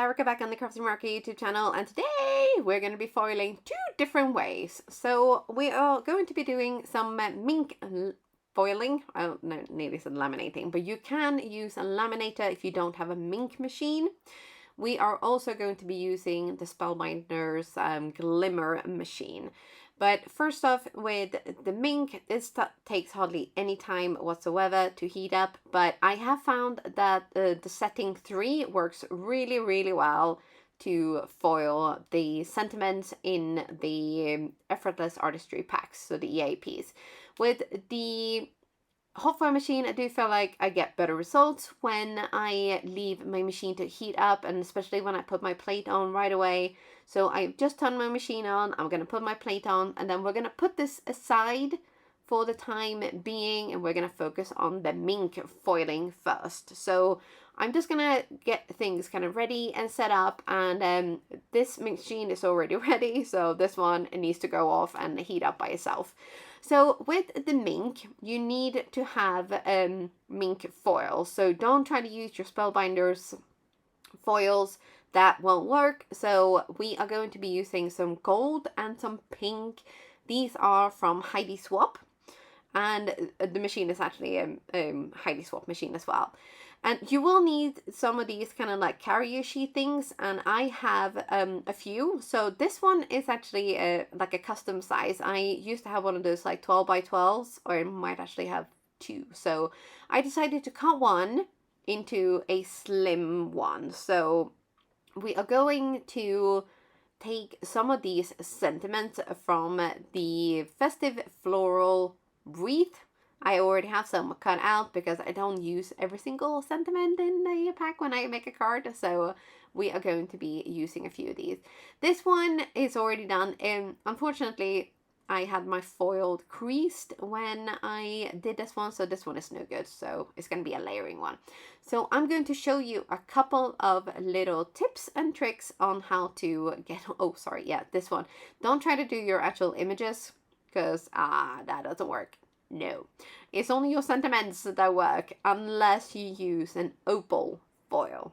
Erica back on the Crafty Meraki YouTube channel, and today we're going to be foiling 2 different ways. So we are going to be doing some Mink foiling. I don't know, nearly said laminating, but you can use a laminator if you don't have a Mink machine. We are also going to be using the Spellbinder's Glimmer machine. But first off, with the Mink, this takes hardly any time whatsoever to heat up. But I have found that the setting 3 works really, really well to foil the sentiments in the Effortless Artistry packs, so the EAPs. With the hot foil machine, I do feel like I get better results when I leave my machine to heat up, and especially when I put my plate on right away. So I just turned my machine on, I'm going to put my plate on, and then we're going to put this aside for the time being, and we're going to focus on the Mink foiling first. So I'm just going to get things kind of ready and set up, and this machine is already ready, so this one needs to go off and heat up by itself. So with the Mink, you need to have Mink foil. So don't try to use your Spellbinder's foils. That won't work. So we are going to be using some gold and some pink. These are from Heidi Swap. And the machine is actually a Heidi Swap machine as well. And you will need some of these kind of like carrier sheet things, and I have a few. So this one is actually like a custom size. I used to have one of those like 12 by 12s, or I might actually have 2. So I decided to cut one into a slim one. So we are going to take some of these sentiments from the Festive Floral Wreath. I already have some cut out because I don't use every single sentiment in the pack when I make a card. So we are going to be using a few of these. This one is already done. Unfortunately, I had my foil creased when I did this one, so this one is no good. So it's going to be a layering one. So I'm going to show you a couple of little tips and tricks on how to get, oh sorry, yeah, this one. Don't try to do your actual images because that doesn't work. No, it's only your sentiments that work unless you use an opal foil.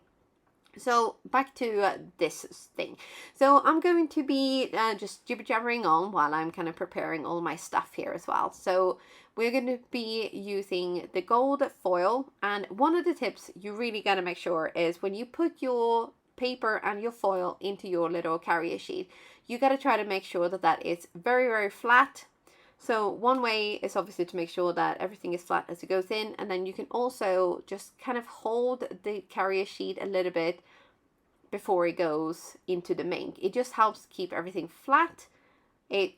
So back to this thing. So I'm going to be just jibber-jabbering on while I'm kind of preparing all my stuff here as well. So we're going to be using the gold foil, and one of the tips you really got to make sure is when you put your paper and your foil into your little carrier sheet, you got to try to make sure that that is very, very flat. So one way is obviously to make sure that everything is flat as it goes in, and then you can also just kind of hold the carrier sheet a little bit before it goes into the Mink. It just helps keep everything flat. It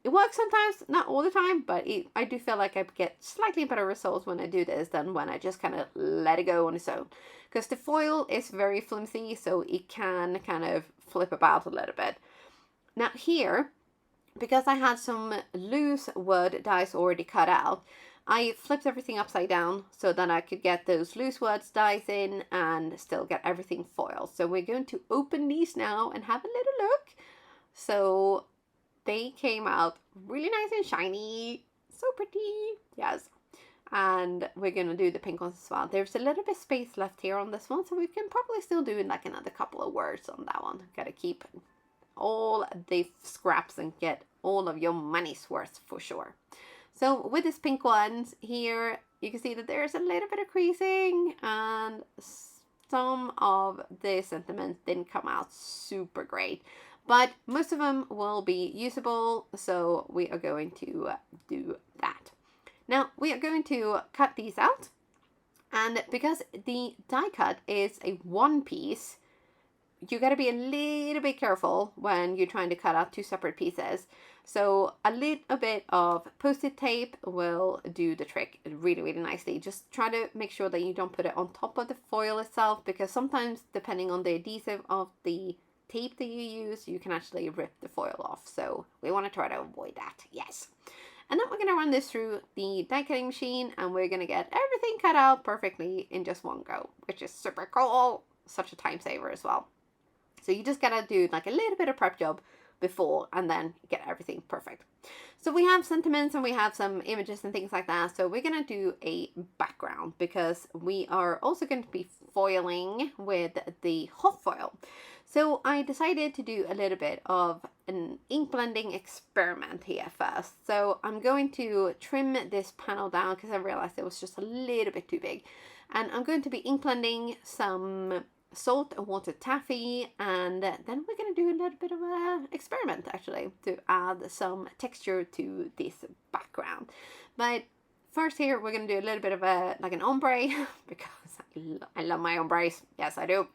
works sometimes, not all the time, but I do feel like I get slightly better results when I do this than when I just kind of let it go on its own. Because the foil is very flimsy, so it can kind of flip about a little bit. Now here, because I had some loose wood dies already cut out, I flipped everything upside down so that I could get those loose wood dies in and still get everything foiled. So we're going to open these now and have a little look. So they came out really nice and shiny. So pretty. Yes. And we're going to do the pink ones as well. There's a little bit space left here on this one, so we can probably still do like another couple of words on that one. Gotta keep all the scraps and get all of your money's worth for sure. So with this pink ones here, you can see that there's a little bit of creasing, and some of the sentiments didn't come out super great, but most of them will be usable, so we are going to do that. Now we are going to cut these out, and because the die cut is a one piece, you got to be a little bit careful when you're trying to cut out 2 separate pieces. So a little bit of Post-it tape will do the trick really, really nicely. Just try to make sure that you don't put it on top of the foil itself, because sometimes depending on the adhesive of the tape that you use, you can actually rip the foil off. So we want to try to avoid that. Yes. And then we're going to run this through the die cutting machine, and we're going to get everything cut out perfectly in just one go, which is super cool. Such a time saver as well. So you just gotta do like a little bit of prep job before and then get everything perfect. So we have sentiments and we have some images and things like that. So we're going to do a background because we are also going to be foiling with the hot foil. So I decided to do a little bit of an ink blending experiment here first. So I'm going to trim this panel down because I realized it was just a little bit too big. And I'm going to be ink blending some salt and water taffy, and then we're going to do a little bit of an experiment actually to add some texture to this background. But first here we're going to do a little bit of like an ombre because I love my ombres. Yes, I do.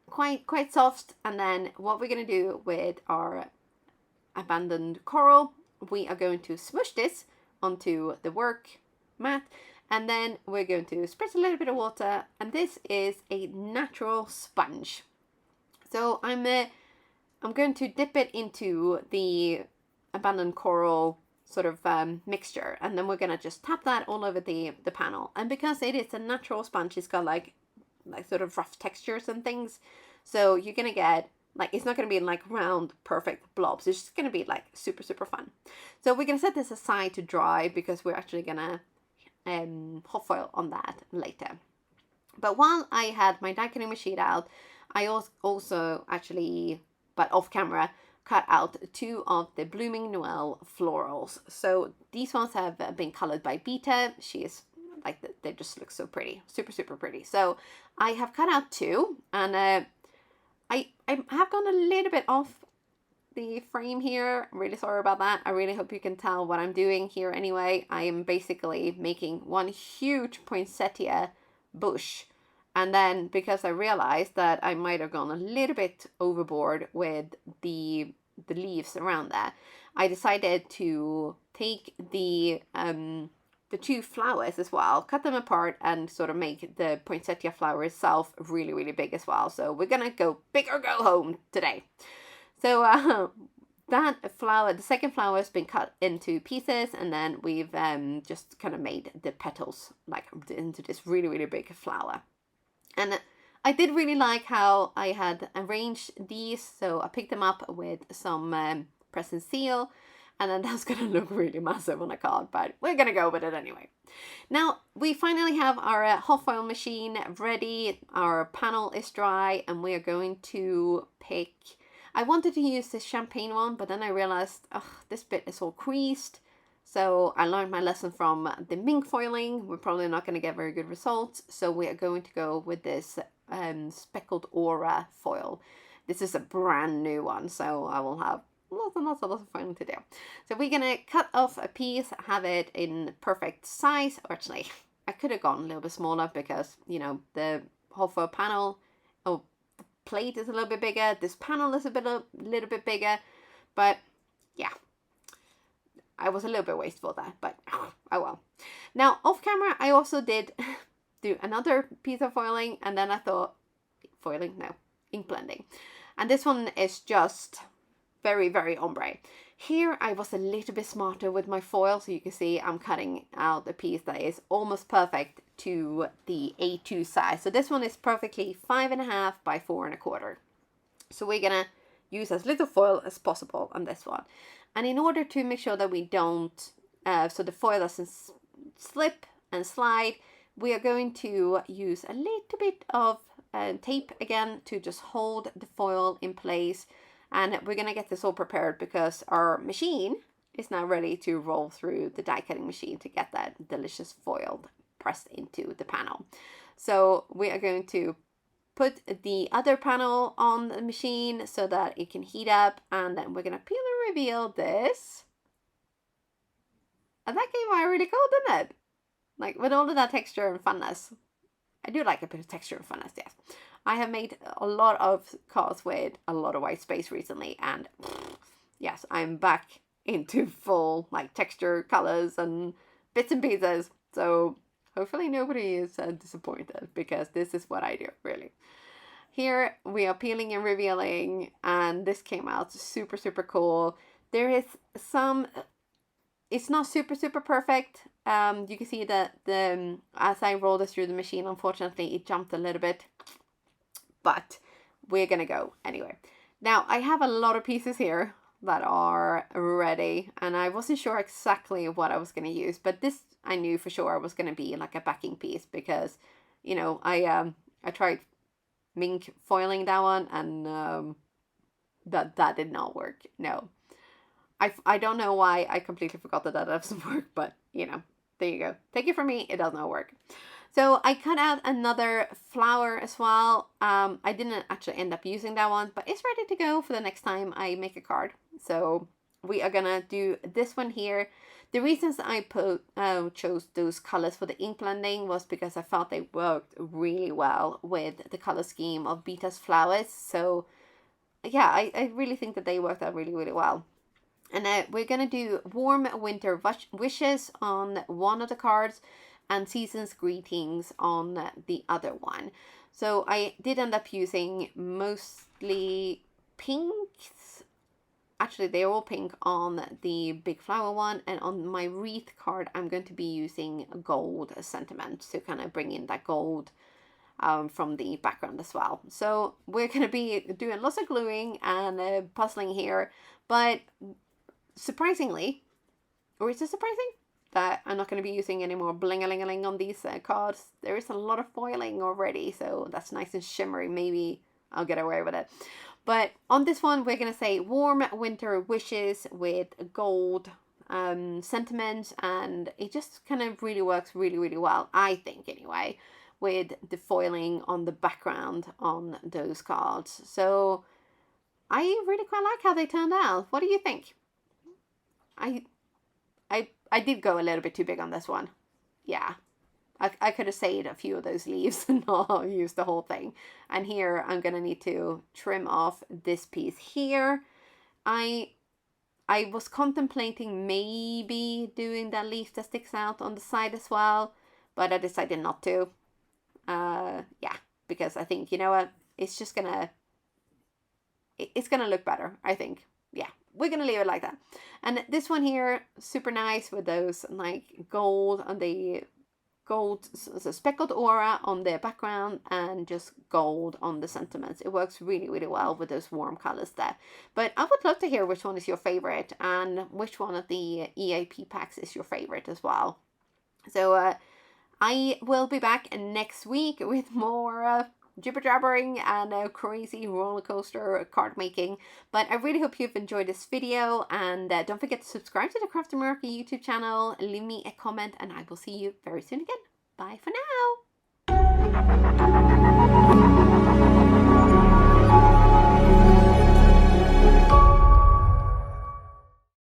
Quite soft. And then what we're going to do with our abandoned coral, we are going to smush this onto the work mat. And then we're going to spritz a little bit of water, and this is a natural sponge. So I'm going to dip it into the abandoned coral sort of mixture, and then we're going to just tap that all over the panel. And because it is a natural sponge, it's got like sort of rough textures and things. So you're going to get like, it's not going to be like round, perfect blobs. It's just going to be like super, super fun. So we're going to set this aside to dry because we're actually going to hot foil on that later. But while I had my die cutting machine out, I also actually, but off camera, cut out 2 of the Blooming Noel florals. So these ones have been colored by Beta. She is like, they just look so pretty, super, super pretty. So I have cut out 2, and I have gone a little bit off the frame here. I'm really sorry about that. I really hope you can tell what I'm doing here anyway. I am basically making one huge poinsettia bush, and then because I realized that I might have gone a little bit overboard with the leaves around that, I decided to take the 2 flowers as well, cut them apart, and sort of make the poinsettia flower itself really, really big as well. So we're gonna go big or go home today. So that flower, the second flower, has been cut into pieces, and then we've just kind of made the petals like into this really, really big flower. And I did really like how I had arranged these. So I picked them up with some press and seal, and then that's going to look really massive on a card, but we're going to go with it anyway. Now, we finally have our hot foil machine ready. Our panel is dry, and we are going to pick... I wanted to use this champagne one, but then I realized, this bit is all creased. So I learned my lesson from the Mink foiling. We're probably not going to get very good results. So we are going to go with this Speckled Aura foil. This is a brand new one, so I will have lots and lots of fun to do. So we're going to cut off a piece, have it in perfect size. Or actually, I could have gone a little bit smaller because, you know, the hot foil panel... plate is a little bit bigger. This panel is a little bit bigger, but yeah, I was a little bit wasteful there, but oh well. Now off camera, I also did do another piece of foiling, and then I thought, ink blending, and this one is just very, very ombre. Here I was a little bit smarter with my foil, so you can see I'm cutting out a piece that is almost perfect to the A2 size. So this one is perfectly 5.5 by 4.25. So we're gonna use as little foil as possible on this one. And in order to make sure that we don't, so the foil doesn't slip and slide, we are going to use a little bit of tape again to just hold the foil in place. And we're going to get this all prepared because our machine is now ready to roll through the die cutting machine to get that delicious foil pressed into the panel. So we are going to put the other panel on the machine so that it can heat up, and then we're going to peel and reveal this. And that came out really cool, didn't it? Like with all of that texture and funness. I do like a bit of texture and funness, yes. I have made a lot of cards with a lot of white space recently, and yes, I'm back into full like texture, colors, and bits and pieces. So hopefully nobody is disappointed, because this is what I do, really. Here we are peeling and revealing, and this came out super, super cool. There is some... It's not super, super perfect. You can see that as I rolled this through the machine, unfortunately, it jumped a little bit. But we're going to go anyway. Now I have a lot of pieces here that are ready, and I wasn't sure exactly what I was going to use, but this I knew for sure was going to be like a backing piece, because you know I tried Mink foiling that one, and that did not work. No, I don't know why I completely forgot that doesn't work, but you know, there you go. Take it from me, it does not work. So I cut out another flower as well. I didn't actually end up using that one, but it's ready to go for the next time I make a card. So we are gonna do this one here. The reasons I chose those colors for the ink blending was because I felt they worked really well with the color scheme of Beta's flowers. So yeah, I really think that they worked out really, really well. And we're going to do Warm Winter Wishes on one of the cards and Season's Greetings on the other one. So I did end up using mostly pinks. Actually, they're all pink on the big flower one. And on my wreath card, I'm going to be using gold sentiment to kind of bring in that gold from the background as well. So we're going to be doing lots of gluing and puzzling here. But surprisingly, or is it surprising that I'm not going to be using any more bling-a-ling-a-ling on these cards? There is a lot of foiling already, so that's nice and shimmery. Maybe I'll get away with it. But on this one, we're going to say Warm Winter Wishes with gold sentiment, and it just kind of really works really, really well, I think anyway, with the foiling on the background on those cards. So I really quite like how they turned out. What do you think? I did go a little bit too big on this one. Yeah. I could have saved a few of those leaves and not used the whole thing. And here I'm going to need to trim off this piece here. I was contemplating maybe doing that leaf that sticks out on the side as well, but I decided not to. Yeah, because I think, you know what, it's just gonna look better, I think. Yeah, we're gonna leave it like that. And this one here, super nice with those like gold on the so speckled aura on the background and just gold on the sentiments. It works really, really well with those warm colors there. But I would love to hear which one is your favorite and which one of the EAP packs is your favorite as well. So I will be back next week with more jibber jabbering and crazy roller coaster card making. But I really hope you've enjoyed this video, and don't forget to subscribe to the Crafty Meraki YouTube channel, leave me a comment, and I will see you very soon again. Bye for now.